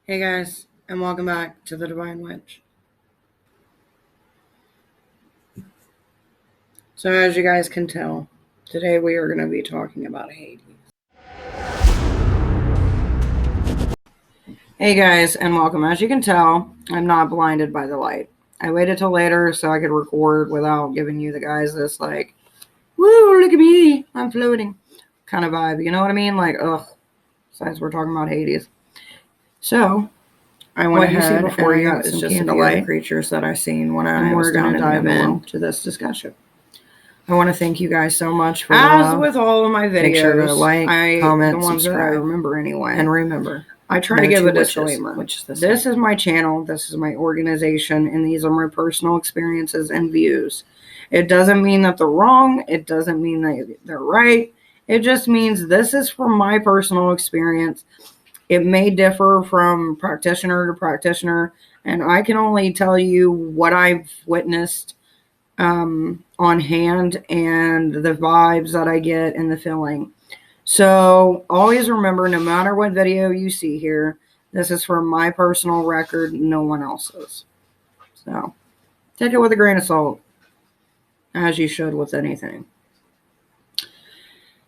Hey guys, and welcome back to the Divine Witch. So, as you guys can tell, today we are going to be talking about Hades. Hey guys, and welcome. As you can tell, I'm not blinded by the light. I waited till later so I could record without giving you the guys this, like, woo, look at me, I'm floating kind of vibe. You know what I mean? Like, ugh, besides we're talking about Hades. So, I went ahead before you got some candlelight creatures that I've seen when I was going to dive into this discussion. I want to thank you guys so much for the love. As with all of my videos, make sure to like, comment, the ones subscribe, that I remember anyway. And remember, I try to give a disclaimer. This is my channel, this is my organization, and these are my personal experiences and views. It doesn't mean that they're wrong. It doesn't mean that they're right. It just means this is from my personal experience. It may differ from practitioner to practitioner, and I can only tell you what I've witnessed on hand and the vibes that I get and the feeling. So always remember, no matter what video you see here, this is from my personal record, no one else's. So take it with a grain of salt, as you should with anything.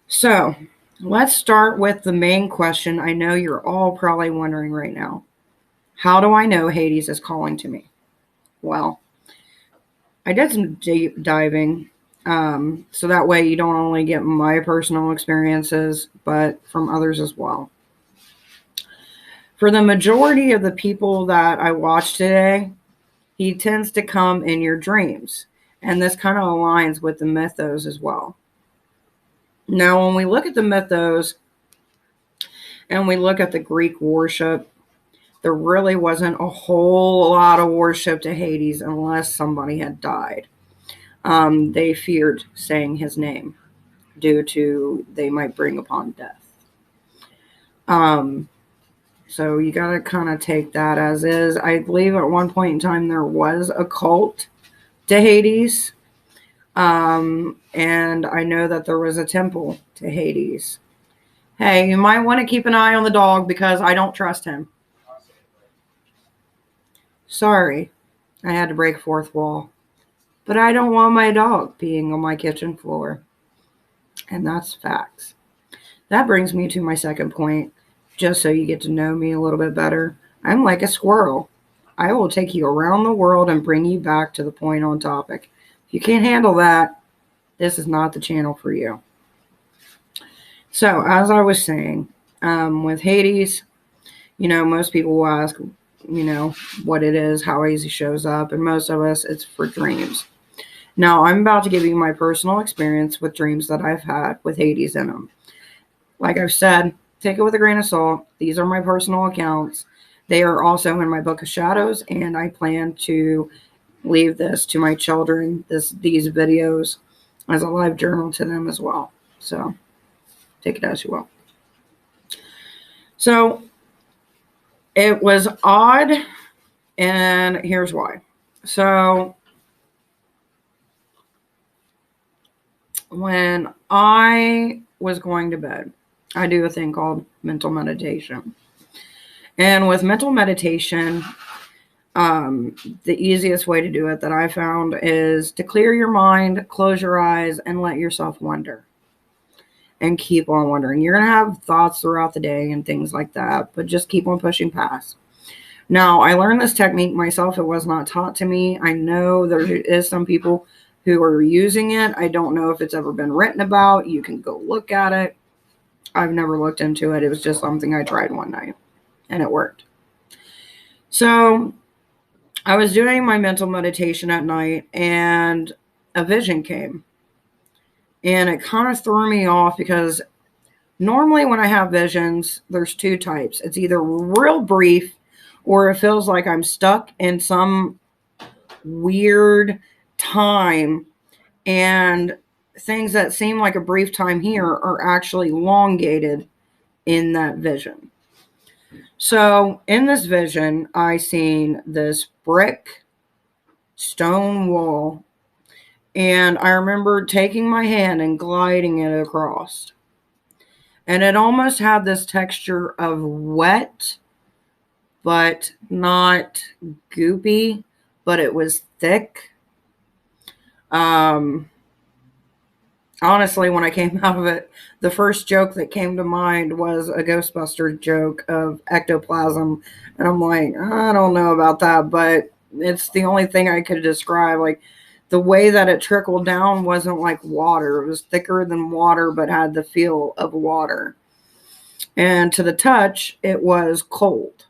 So let's start with the main question I know you're all probably wondering right now. How do I know Hades is calling to me? Well, I did some deep diving, so that way you don't only get my personal experiences, but from others as well. For the majority of the people that I watch today, he tends to come in your dreams, and this kind of aligns with the mythos as well. Now, when we look at the mythos and we look at the Greek worship, there really wasn't a whole lot of worship to Hades unless somebody had died. They feared saying his name due to they might bring upon death. So you got to kind of take that as is. I believe at one point in time there was a cult to Hades. And I know that there was a temple to Hades. Hey, you might want to keep an eye on the dog because I don't trust him. Sorry, I had to break a fourth wall. But I don't want my dog peeing on my kitchen floor. And that's facts. That brings me to my second point, just so you get to know me a little bit better. I'm like a squirrel. I will take you around the world and bring you back to the point on topic. If you can't handle that, this is not the channel for you. So, as I was saying, with Hades, most people will ask, what it is, how Hades shows up, and most of us, it's for dreams. Now, I'm about to give you my personal experience with dreams that I've had with Hades in them. Like I've said, take it with a grain of salt. These are my personal accounts. They are also in my book of shadows, and I plan to leave this to my children, these videos, as a live journal to them as well. So, take it as you will. So, it was odd, and here's why. So, when I was going to bed, I do a thing called mental meditation. And with mental meditation, the easiest way to do it that I found is to clear your mind, close your eyes, and let yourself wonder. And keep on wondering. You're going to have thoughts throughout the day and things like that, but just keep on pushing past. Now, I learned this technique myself. It was not taught to me. I know there is some people who are using it. I don't know if it's ever been written about. You can go look at it. I've never looked into it. It was just something I tried one night, and it worked. So I was doing my mental meditation at night, and a vision came. And it kind of threw me off because normally when I have visions, there's two types. It's either real brief or it feels like I'm stuck in some weird time, and things that seem like a brief time here are actually elongated in that vision. So in this vision, I seen this brick stone wall, and I remember taking my hand and gliding it across. And it almost had this texture of wet, but not goopy, but it was thick. Honestly, when I came out of it, the first joke that came to mind was a Ghostbuster joke of ectoplasm. And I'm like, I don't know about that, but it's the only thing I could describe. Like, the way that it trickled down wasn't like water. It was thicker than water, but had the feel of water. And to the touch, it was cold.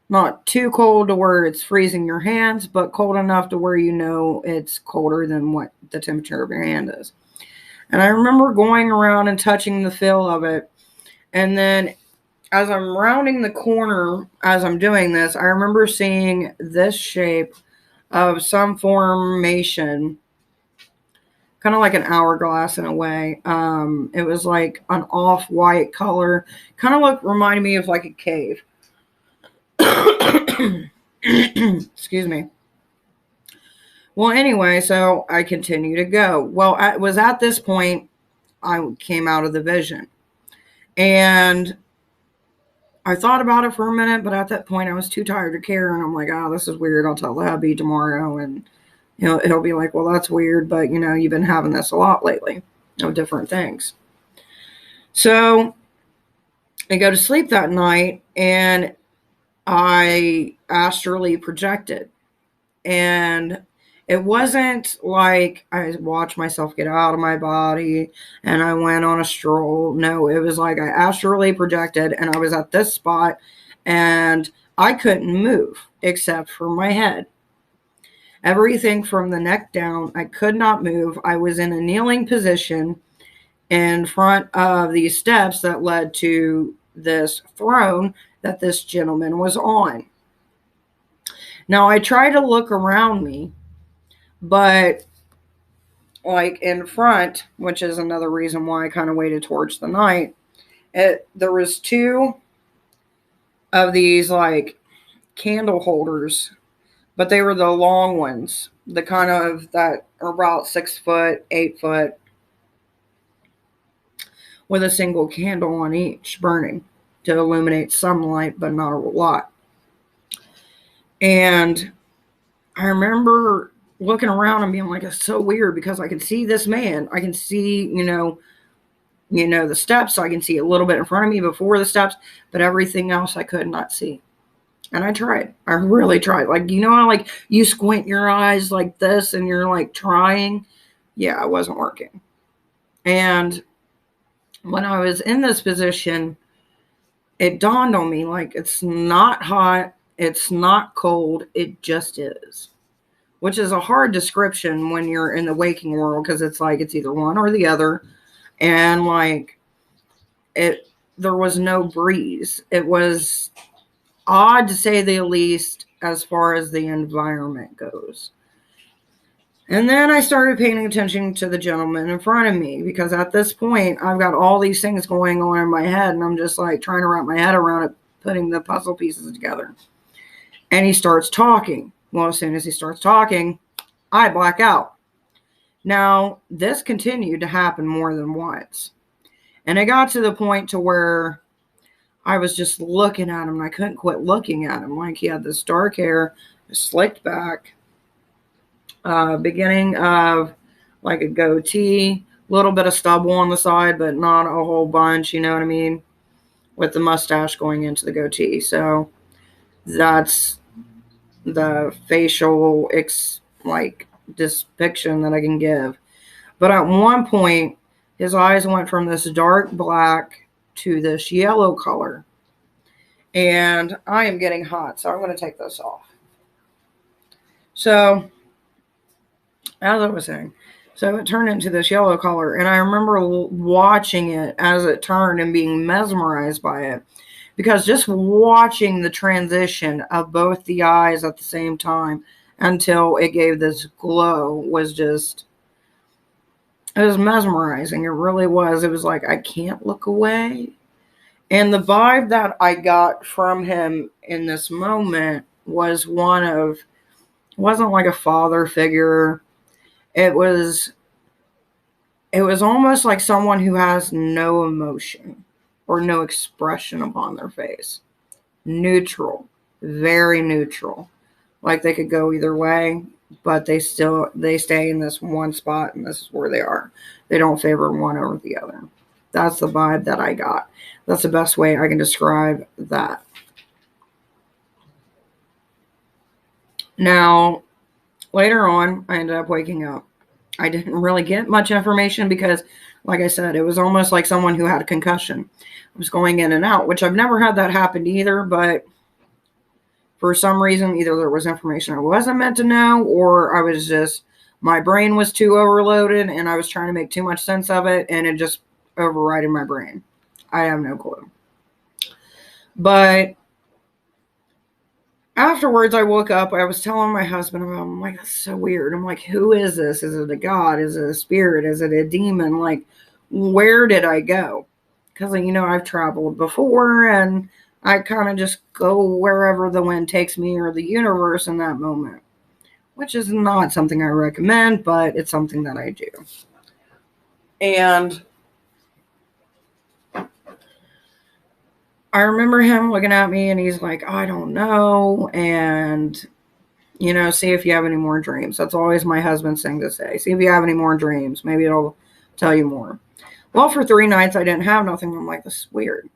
Not too cold to where it's freezing your hands, but cold enough to where you know it's colder than what the temperature of your hand is. And I remember going around and touching the feel of it. And then as I'm rounding the corner, as I'm doing this, I remember seeing this shape of some formation, kind of like an hourglass in a way. It was like an off-white color, kind of reminded me of like a cave. Excuse me. Well, anyway, so I continue to go. Well, it was at this point I came out of the vision. And I thought about it for a minute, but at that point I was too tired to care. And I'm like, oh, this is weird. I'll tell the hubby tomorrow. And he'll be like, well, that's weird. But, you've been having this a lot lately of different things. So I go to sleep that night and I astrally projected. And it wasn't like I watched myself get out of my body and I went on a stroll. No, it was like I astrally projected and I was at this spot and I couldn't move except for my head. Everything from the neck down, I could not move. I was in a kneeling position in front of these steps that led to this throne that this gentleman was on. Now, I tried to look around me, but like in front, which is another reason why I kind of waited towards the night, there was two of these like candle holders, but they were the long ones, the kind of that are about 6 foot, 8 foot, with a single candle on each burning to illuminate some light, but not a lot. And I remember looking around and being like, it's so weird because I can see this man. I can see, the steps. I can see a little bit in front of me before the steps, but everything else I could not see. And I tried. I really tried. Like, how like you squint your eyes like this and you're like trying? Yeah, it wasn't working. And when I was in this position, it dawned on me, like, it's not hot. It's not cold. It just is. Which is a hard description when you're in the waking world because it's like it's either one or the other. And like there was no breeze. It was odd to say the least as far as the environment goes. And then I started paying attention to the gentleman in front of me because at this point I've got all these things going on in my head and I'm just like trying to wrap my head around it, putting the puzzle pieces together. And he starts talking. Well, as soon as he starts talking, I black out. Now, this continued to happen more than once. And it got to the point to where I was just looking at him and I couldn't quit looking at him. Like he had this dark hair, slicked back, beginning of like a goatee, a little bit of stubble on the side, but not a whole bunch, you know what I mean? With the mustache going into the goatee. So that's the facial depiction that I can give. But at one point, his eyes went from this dark black to this yellow color. And I am getting hot, so I'm going to take this off. So, as I was saying, so it turned into this yellow color. And I remember watching it as it turned and being mesmerized by it. Because just watching the transition of both the eyes at the same time until it gave this glow was just, it was mesmerizing. It really was. It was like, I can't look away. And the vibe that I got from him in this moment was one of, it wasn't like a father figure. It was almost like someone who has no emotion or no expression upon their face. neutral, very neutral. Like they could go either way, but they stay in this one spot, and this is where they are. They don't favor one over the other. That's the vibe that I got. That's the best way I can describe that. Now, later on, I ended up waking up. I didn't really get much information because, like I said, it was almost like someone who had a concussion. I was going in and out, which I've never had that happen either, but for some reason, either there was information I wasn't meant to know, or I was just, my brain was too overloaded and I was trying to make too much sense of it, and it just overrided my brain. I have no clue. But afterwards, I woke up. I was telling my husband, I'm like, that's so weird. I'm like, who is this? Is it a god? Is it a spirit? Is it a demon? Like, where did I go? Because, I've traveled before, and I kind of just go wherever the wind takes me, or the universe in that moment, which is not something I recommend, but it's something that I do. And I remember him looking at me, and he's like, I don't know, and, see if you have any more dreams. That's always my husband's thing to say. See if you have any more dreams. Maybe it'll tell you more. Well, for 3 nights, I didn't have nothing. I'm like, this is weird.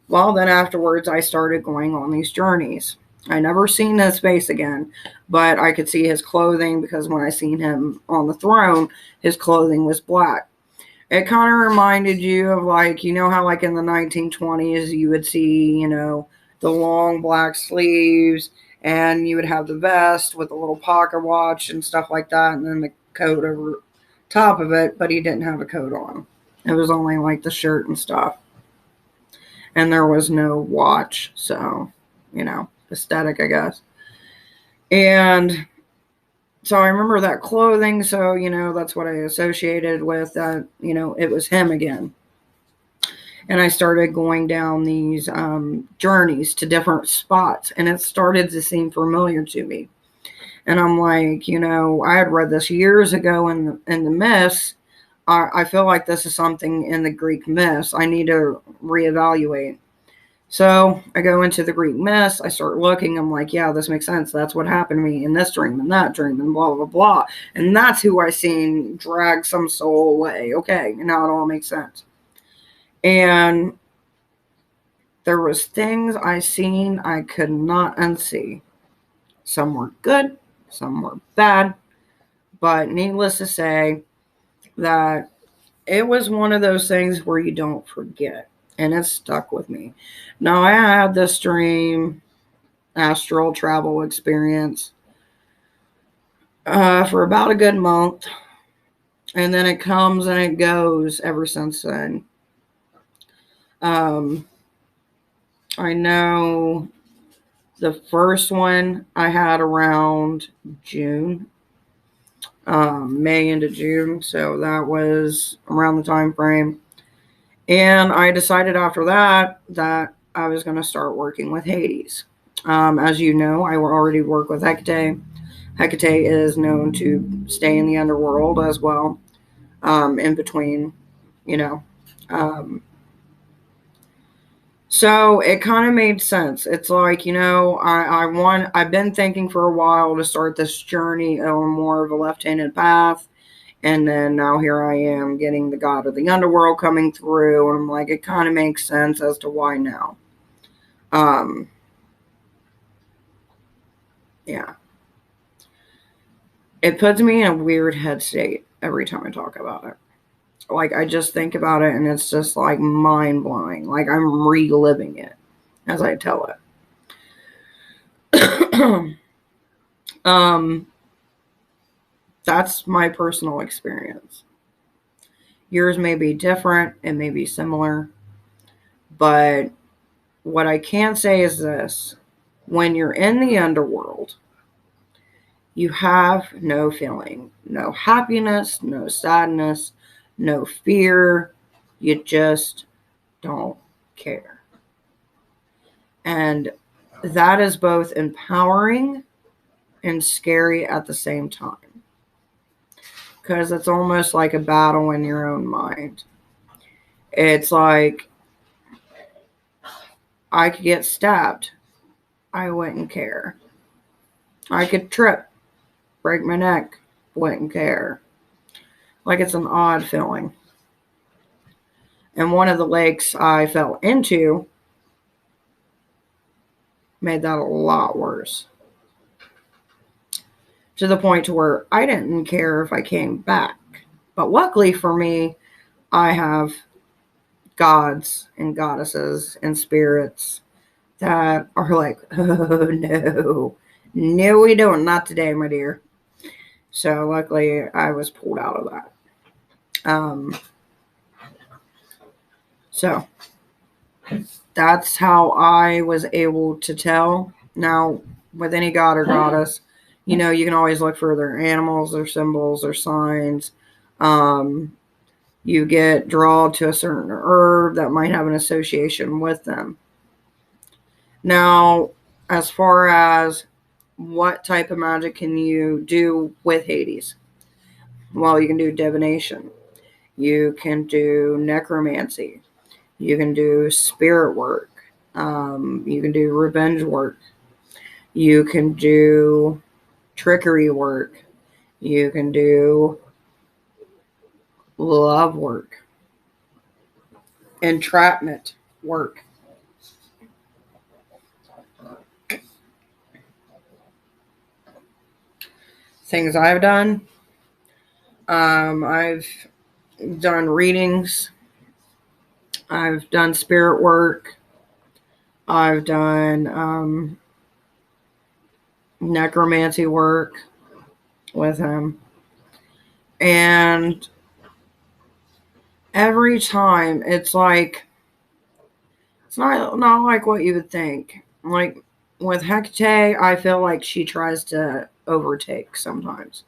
Well, then afterwards, I started going on these journeys. I never seen his face again, but I could see his clothing, because when I seen him on the throne, his clothing was black. It kind of reminded you of, like, how like in the 1920s you would see, the long black sleeves, and you would have the vest with a little pocket watch and stuff like that, and then the coat over top of it, but he didn't have a coat on. It was only like the shirt and stuff. And there was no watch, so, aesthetic, I guess. And so I remember that clothing, so, that's what I associated with that, it was him again. And I started going down these journeys to different spots, and it started to seem familiar to me. And I'm like, I had read this years ago in the myths. I feel like this is something in the Greek myths I need to reevaluate. So I go into the Greek myths. I start looking. I'm like, yeah, this makes sense. That's what happened to me in this dream and that dream and blah, blah, blah. And that's who I seen drag some soul away. Okay, now it all makes sense. And there was things I seen I could not unsee. Some were good, some were bad. But needless to say that it was one of those things where you don't forget. And it stuck with me. Now, I had this dream, astral travel experience, for about a good month. And then it comes and it goes ever since then. I know the first one I had around June, May into June. So that was around the time frame. And I decided after that I was going to start working with Hades. As you know, I already work with Hecate. Hecate is known to stay in the underworld as well, in between, So it kind of made sense. It's like, I've been thinking for a while to start this journey on more of a left-handed path. And then now here I am getting the god of the underworld coming through. And I'm like, it kind of makes sense as to why now. Yeah. It puts me in a weird head state every time I talk about it. Like, I just think about it and it's just like mind blowing. Like, I'm reliving it as I tell it. That's my personal experience. Yours may be different, it may be similar, but what I can say is this: when you're in the underworld, you have no feeling, no happiness, no sadness, no fear. You just don't care. And that is both empowering and scary at the same time. Because it's almost like a battle in your own mind. It's like I could get stabbed I wouldn't care. I could trip, break my neck, wouldn't care. Like, it's an odd feeling. And one of the lakes I fell into made that a lot worse. To the point to where I didn't care if I came back. But luckily for me, I have gods and goddesses and spirits that are like, oh no, no we don't, not today, my dear. So luckily I was pulled out of that. So that's how I was able to tell. Now, with any god or goddess, you know, you can always look for their animals, their symbols, their signs. You get drawn to a certain herb that might have an association with them. Now, as far as what type of magic can you do with Hades? Well, you can do divination. You can do necromancy. You can do spirit work. You can do revenge work. You can do trickery work. You can do love work. Entrapment work. Things I've done. I've done readings. I've done spirit work. I've done necromancy work with him. And every time it's like, it's not like what you would think. Like with Hecate, I feel like she tries to overtake sometimes.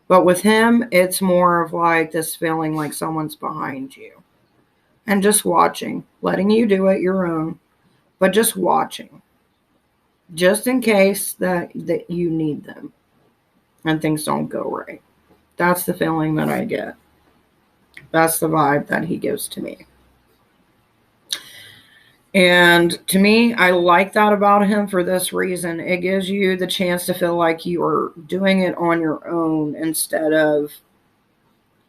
But with him, it's more of like this feeling like someone's behind you. And just watching, letting you do it your own, but just watching. Just in case that you need them and things don't go right. That's the feeling that I get. That's the vibe that he gives to me. And to me, I like that about him for this reason. It gives you the chance to feel like you are doing it on your own instead of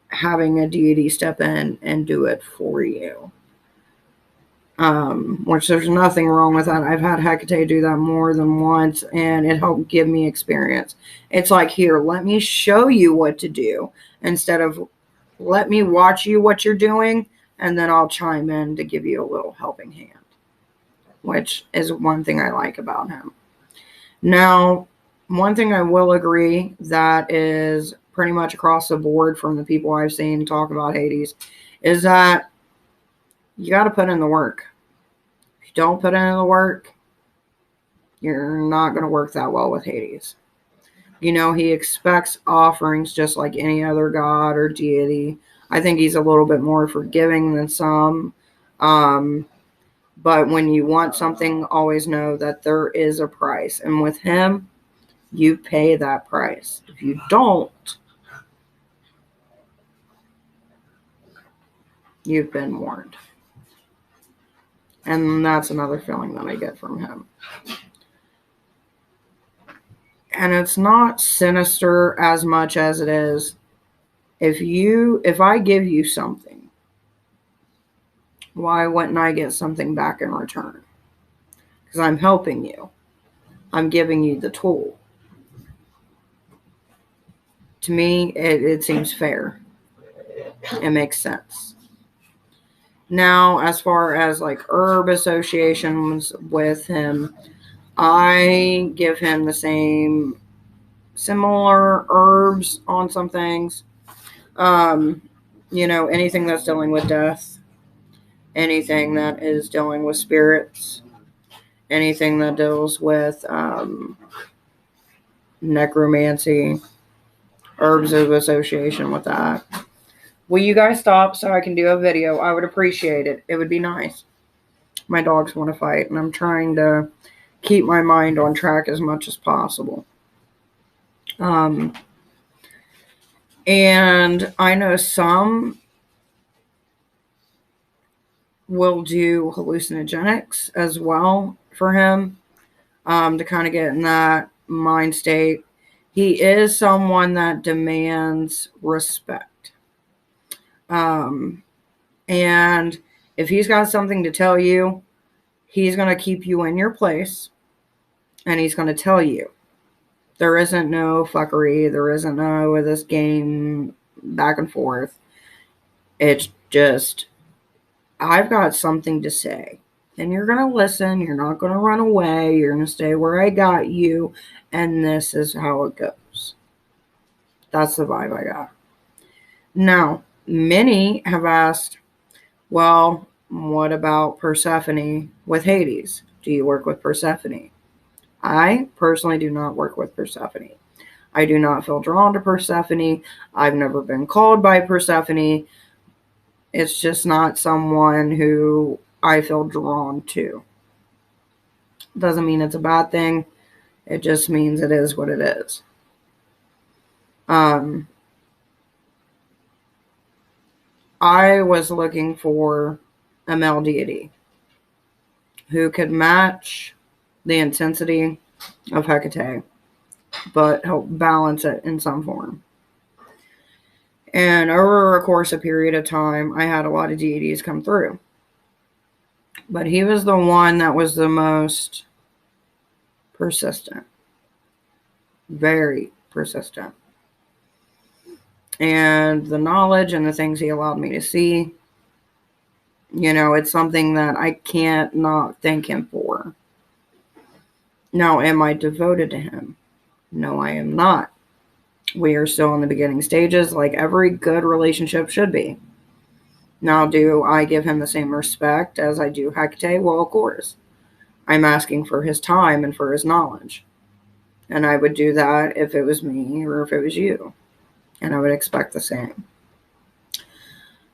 having a deity step in and do it for you. Which there's nothing wrong with that. I've had Hecate do that more than once, and it helped give me experience. It's like, here, let me show you what to do instead of let me watch you what you're doing, and then I'll chime in to give you a little helping hand, which is one thing I like about him. Now, one thing I will agree that is pretty much across the board from the people I've seen talk about Hades is that you got to put in the work. If you don't put in the work, you're not going to work that well with Hades. You know, he expects offerings just like any other god or deity. I think he's a little bit more forgiving than some. But when you want something, always know that there is a price. And with him, you pay that price. If you don't, you've been warned. And that's another feeling that I get from him. And it's not sinister as much as it is if I give you something, why wouldn't I get something back in return? Because I'm helping you. I'm giving you the tool. To me, it seems fair. It makes sense. Now, as far as like herb associations with him, I give him the same similar herbs on some things. You know, anything that's dealing with death, anything that is dealing with spirits, anything that deals with necromancy, herbs of association with that. Will you guys stop so I can do a video? I would appreciate it. It would be nice. My dogs want to fight, and I'm trying to keep my mind on track as much as possible. And I know some will do hallucinogenics as well for him. to kind of get in that mind state. He is someone that demands respect. And if he's got something to tell you, he's going to keep you in your place and he's going to tell you. There isn't no fuckery. There isn't no this game back and forth. It's just, I've got something to say. And you're going to listen. You're not going to run away. You're going to stay where I got you. And this is how it goes. That's the vibe I got. Now, many have asked, well, what about Persephone with Hades? Do you work with Persephone? I personally do not work with Persephone. I do not feel drawn to Persephone. I've never been called by Persephone. It's just not someone who I feel drawn to. Doesn't mean it's a bad thing. It just means it is what it is. I was looking for a male deity who could match the intensity of Hecate, but help balance it in some form. And over a course of period of time, I had a lot of deities come through. But he was the one that was the most persistent. Very persistent. And the knowledge and the things he allowed me to see, it's something that I can't not thank him for. Now, am I devoted to him? No, I am not. We are still in the beginning stages, like every good relationship should be. Now, do I give him the same respect as I do Hecate? Well, of course. I'm asking for his time and for his knowledge. And I would do that if it was me or if it was you. And I would expect the same.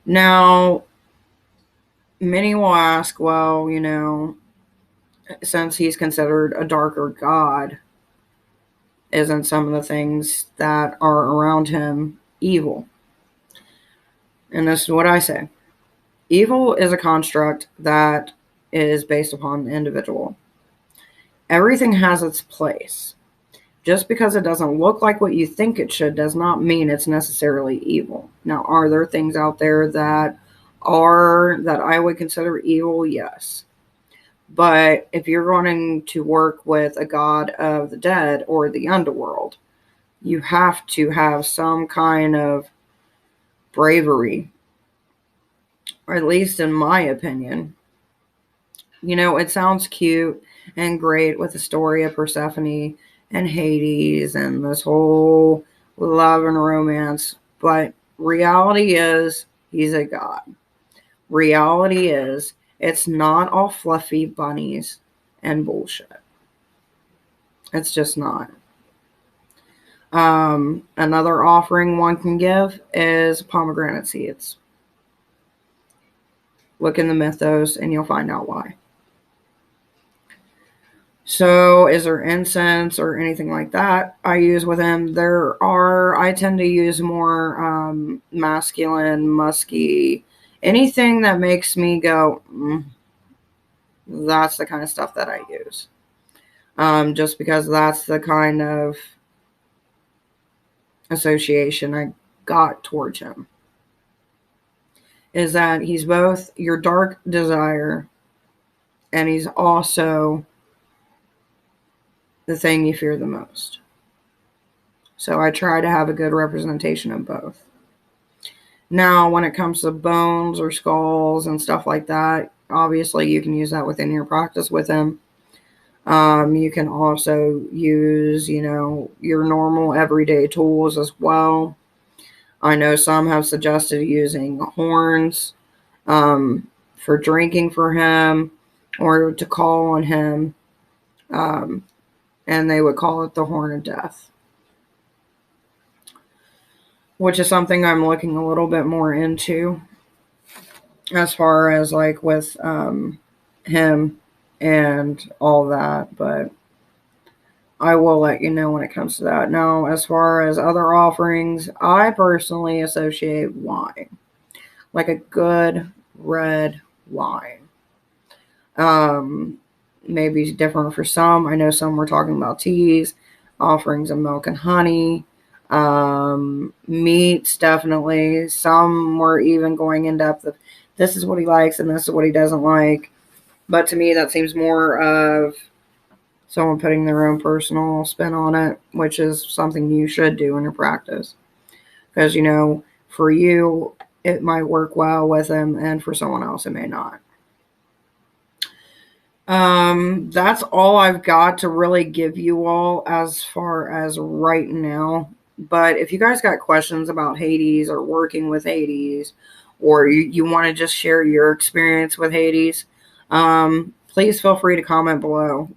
Now, many will ask, well, since he's considered a darker god, isn't some of the things that are around him evil? And this is what I say. Evil is a construct that is based upon the individual. Everything has its place. Just because it doesn't look like what you think it should does not mean it's necessarily evil. Now, are there things out there that I would consider evil? Yes. But if you're wanting to work with a god of the dead or the underworld, you have to have some kind of bravery, or at least in my opinion. It sounds cute and great with the story of Persephone and Hades and this whole love and romance, but reality is he's a god. Reality is it's not all fluffy bunnies and bullshit. It's just not. Another offering one can give is pomegranate seeds. Look in the mythos and you'll find out why. So is there incense or anything like that I use with him? I tend to use more masculine, musky, anything that makes me go, that's the kind of stuff that I use. Just because that's the kind of association I got towards him. Is that he's both your dark desire and he's also the thing you fear the most. So I try to have a good representation of both. Now, when it comes to bones or skulls and stuff like that, obviously you can use that within your practice with him. You can also use, your normal everyday tools as well. I know some have suggested using horns for drinking for him or to call on him. And they would call it the Horn of Death, which is something I'm looking a little bit more into as far as like with him and all that, but I will let you know when it comes to that. Now, as far as other offerings, I personally associate wine, like a good red wine. maybe different for some. I know some were talking about teas, offerings of milk and honey, meats, definitely. Some were even going in depth of this is what he likes and this is what he doesn't like. But to me, that seems more of someone putting their own personal spin on it, which is something you should do in your practice. Because, for you, it might work well with him, and for someone else, it may not. That's all I've got to really give you all as far as right now. But if you guys got questions about Hades or working with Hades, or you want to just share your experience with Hades, please feel free to comment below.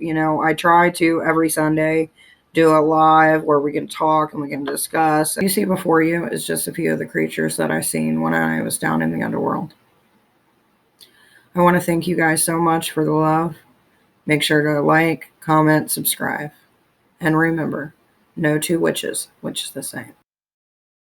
I try to every Sunday do a live where we can talk and we can discuss. You see before you is just a few of the creatures that I seen when I was down in the underworld. I want to thank you guys so much for the love. Make sure to like, comment, subscribe. And remember, no two witches, which is the same.